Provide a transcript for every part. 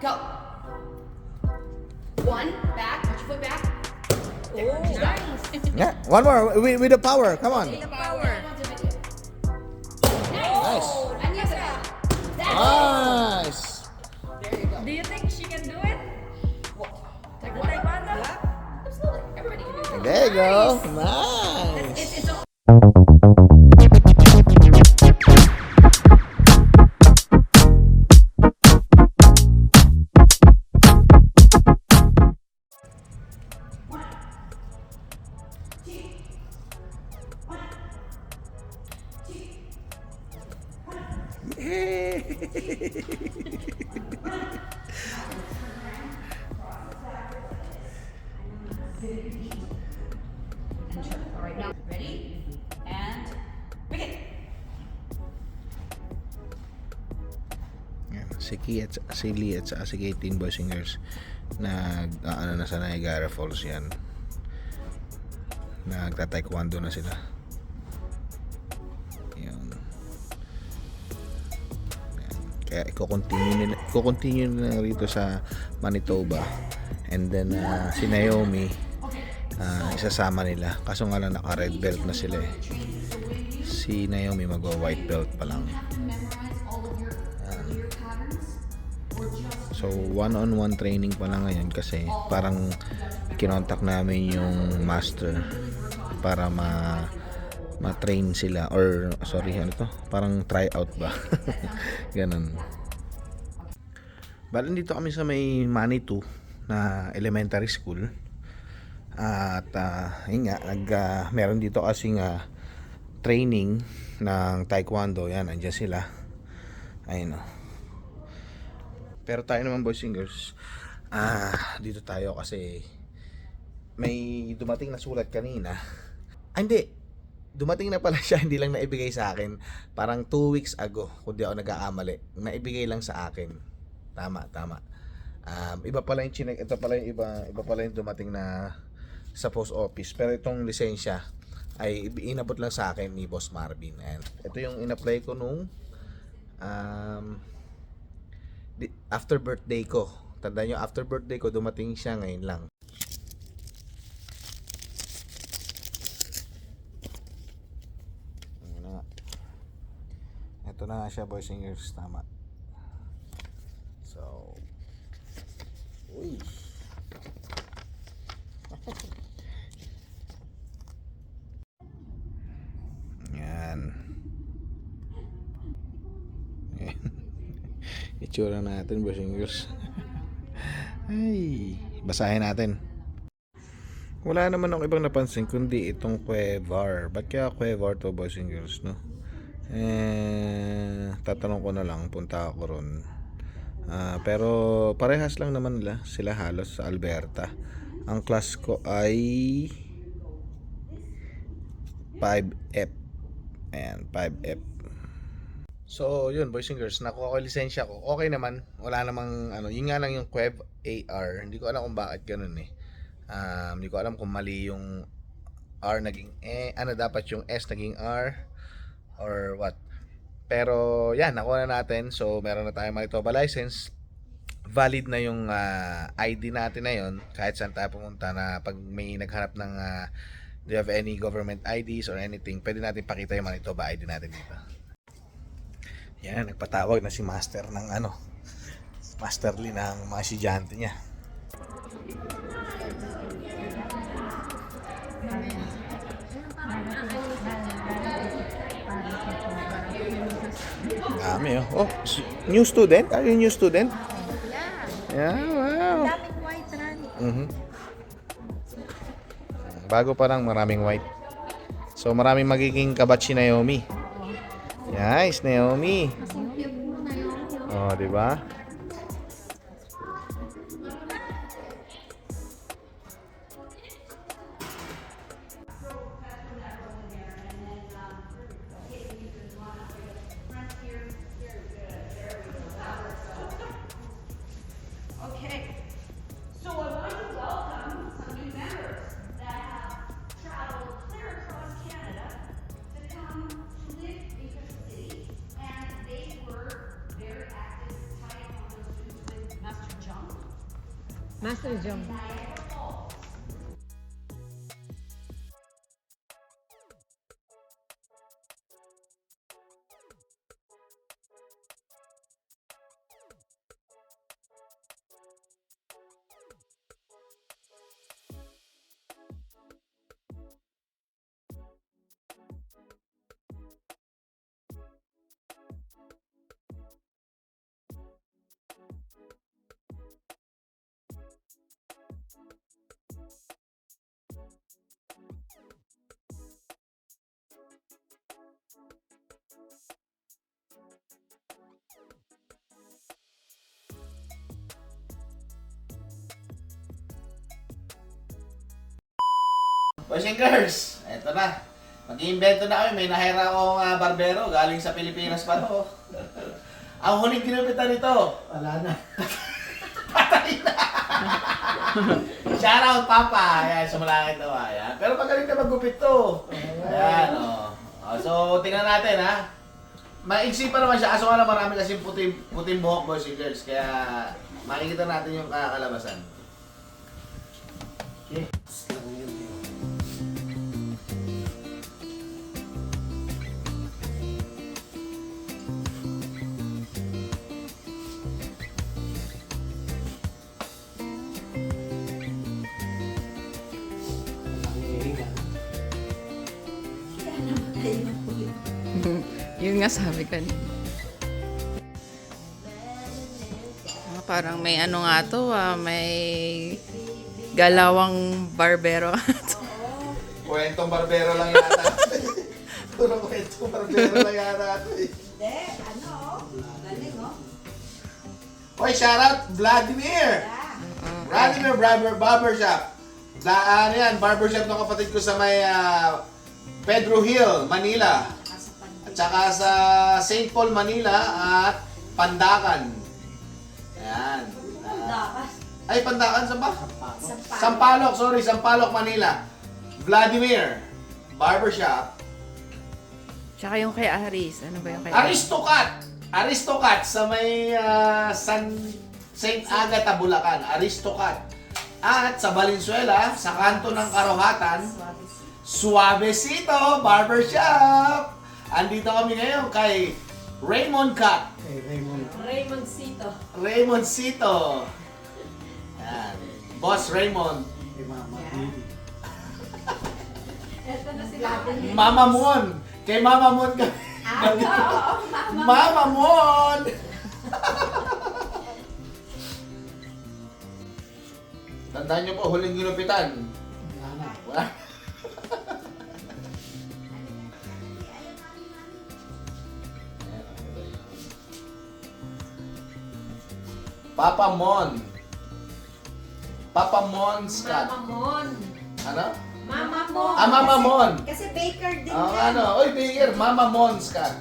Go. One, back, put your foot back. Oh, nice. Yeah, one more with the power. Come on. The power. Nice. And yes, that's Nice. There you go. Do you think she can do it? Take The one. taekwondo? Yeah, absolutely. Everybody can do it. There you go. Nice. It's all All right, now ready and begin. Yan, si Ki at si Lee at si Katie Boys and Girls ano na sa Niagara Falls yan. Nagta-taekwondo na sila. Yan. Kaya i-continue nila rito sa Manitoba. And then si Naomi isasama nila. Kaso nga lang naka-red belt na sila eh. Si Naomi magwa-white belt pa lang. So one-on-one training pa lang ngayon kasi parang kinontak namin yung master para ma-train sila or sorry ano to, parang try out ba. Ganun. Bali dito kami sa may Manitou na elementary school. At yun nga, meron dito kasing training ng taekwondo. Yan, andyan sila. Ayun o. Pero tayo naman boys and girls, dito tayo kasi may dumating na sulat kanina. Hindi, dumating na pala siya, hindi lang naibigay sa akin. Parang 2 weeks ago, kung di ako nagkakamali, naibigay lang sa akin. Tama. Iba pala yung chinek, ito pala yung iba pala yung dumating na sa post office. Pero itong lisensya ay inabot lang sa akin ni Boss Marvin. And ito yung in-apply ko nung after birthday ko. Tandaan nyo, after birthday ko, dumating siya ngayon lang. Ito na nga siya boys and girls, tama. So, uy. Yan. Itsura natin boys and girls. Ay, basahin natin. Wala naman akong ibang napansin kundi itong Cuevar. Ba't kaya Cuevar to boys and girls, no? Tatanong ko na lang, punta ako ron. Pero parehas lang naman sila halos sa Alberta. Ang class ko ay 5F. Ayan, 5F. So yun boys and girls, nakuha ko lisensya ko. Okay naman, wala namang yun nga lang yung Cuev AR. Hindi ko alam kung bakit ganun eh. Hindi ko alam kung mali yung R naging dapat yung S naging R or what. Pero yan, nakuha na natin. So meron na tayong Manitoba license. Valid na yung ID natin na yun kahit saan tayo pumunta. Na pag may naghanap ng do you have any government IDs or anything, pwede natin pakita yung Manitoba ID natin dito. Yan, nagpatawag na si Master ng Master Lee ng mga estudyante niya. Dami oh. New student? Are you new student? Yeah, wow. daming white run. Bago pa lang, maraming white. So maraming magiging kabatch si Naomi. Nice, Naomi. Oh, di ba? Okay. So I want to welcome some new members that have traveled clear across Canada to come to live in Crystal City, and they were very active Master Jong. Boys and girls, eto na. Mag-iimbento na kami. May nahira akong barbero. Galing sa Pilipinas pa to. Ang huling ginupitan nito. Wala na. Patay na. Shout out, Papa. Ayan, sumalangit naman. Ayan. Pero magaling na maggupit to. Ayan, oh. So, tingnan natin, ha. Maiksi pa naman siya. Kaso nga lang marami kasing puting buhok, boys and girls. Kaya makikita natin yung kakalabasan. Okay. Lang yun. Yun nga sabi ko. Parang may ano nga to, may galawang barbero. Kwentong barbero lang yata. Puro kwentong barbero lang yata. Hindi, galing Hoy, shout out Vladimir! Vladimir Barbershop. Ano yan, barbershop ng kapatid ko sa may Pedro Hill, Manila. At saka sa St. Paul, Manila at Pandacan. Ayan. Ay, Pandacan, saan ba? Sampaloc, sorry, Sampaloc, Manila. Vladimir Barbershop. Tsaka yung kay Aris. Ano ba yung kay Aristocat sa may St. Agatha, Bulacan. Aristocat. At sa Valenzuela, sa kanto ng Karohatan, Suavecito Barbershop. Andito kami ngayon kay Raymond Cut. Kay Raymond. Raymond Cito. Yan. Boss Raymond. Kay Mama Baby. Mama Mon. Kay Mama Mon kami. Mama Mon. Tandaan niyo po, huling ginupitan. Wala na. Wala. Papa Mon. Papa Mon's Cut. Mon. Ano? Mama Mon. Mama Mon. Kasi baker din Ano? Oy, Baker. Mama Mon's Cut.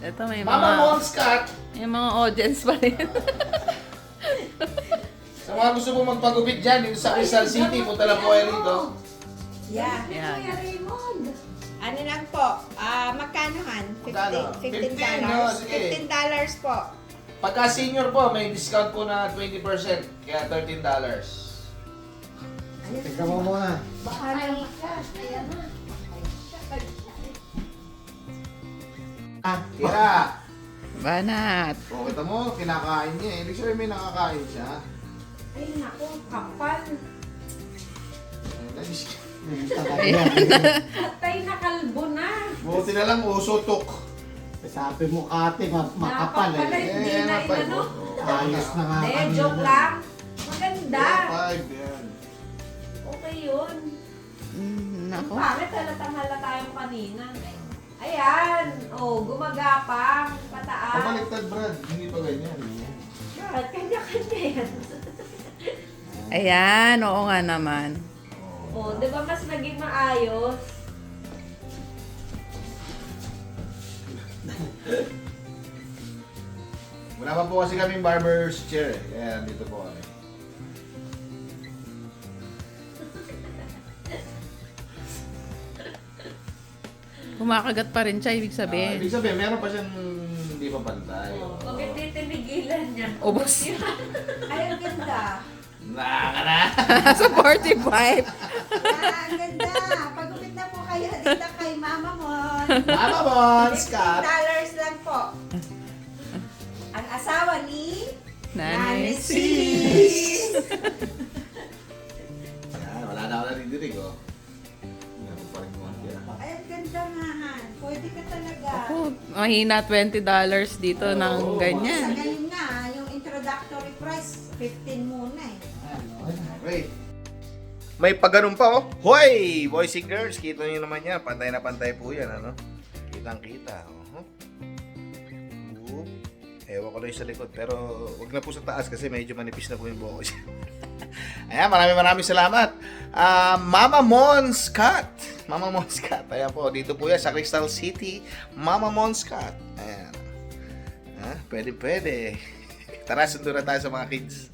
Ito may Mama mga, Mon's Cut. may mga audience pa rin. Sa mga gusto mo magpagupit dyan, dito sa Rizal City, punta lang po kayo rito. Yeah. Yan. Ano lang po? Magkano han? Magkano? $15. no? Sige. $15 po. Pagka senior po, may discount po na 20%, kaya $13. Tignan mo muna. Kira! Banat. O, kita mo, kinakain niya eh. Ibig sabihin may nakakain siya. Ay, naku, kapal. Tagay yan. Patay na kalbo na. Buti na lang, usutok. Sabi mo ate, makapal Napapala, eh. hindi na inano. Ayos na nga Eh, kanina. joke lang. Maganda. 5, yan. Okay yun. Nako. Bakit halata yung kanina? Ayan. Oh, gumagapang. Pataas. Pabaliktad, Brad. Hindi pa ganyan. Bakit? Kanya-kanya yan. Ayan, oo nga naman. Oh, di ba mas naging maayos? Wala pa po kasi kaming barber's chair eh. Kaya dito po kami. Kumakagat pa rin siya, ibig Ibig sabihin. sabihin, meron pa siyang hindi pa pantay. Oh, bakit titinigilan niya? Ubos. Ay, ang ganda. Nakaka na. Sa 45. Ang ganda. Pagupit na po kayo dito kay Mama Mon. Mama Mons, $15 Kat. lang po. Ang asawa ni Nanay C. Yan, wala na ako naririnig, oh. Meron pa rin konti, ah. Ay, ang ganda nga, Han. Pwede ka talaga. Ako, mahina $20 dito ng Sa ganyan. ngayon nga, yung introductory price, 15 muna eh. Okay. May pagganun pa, oh. Hoy! Boys and girls, kita nyo naman yan. Pantay na pantay po yan, ano? Kitang-kita, oh. Whoop. Ewan ko lang yung sa likod, pero wag na po sa taas kasi medyo manipis na po yung buhok ko siya. Ayan, maraming salamat. Mama Mons Cat. Mama Mons Cat. Ayan po, dito po yan sa Crystal City. Mama Mons Cat. Ayan. Pwede. Tara, sundo na tayo sa mga kids.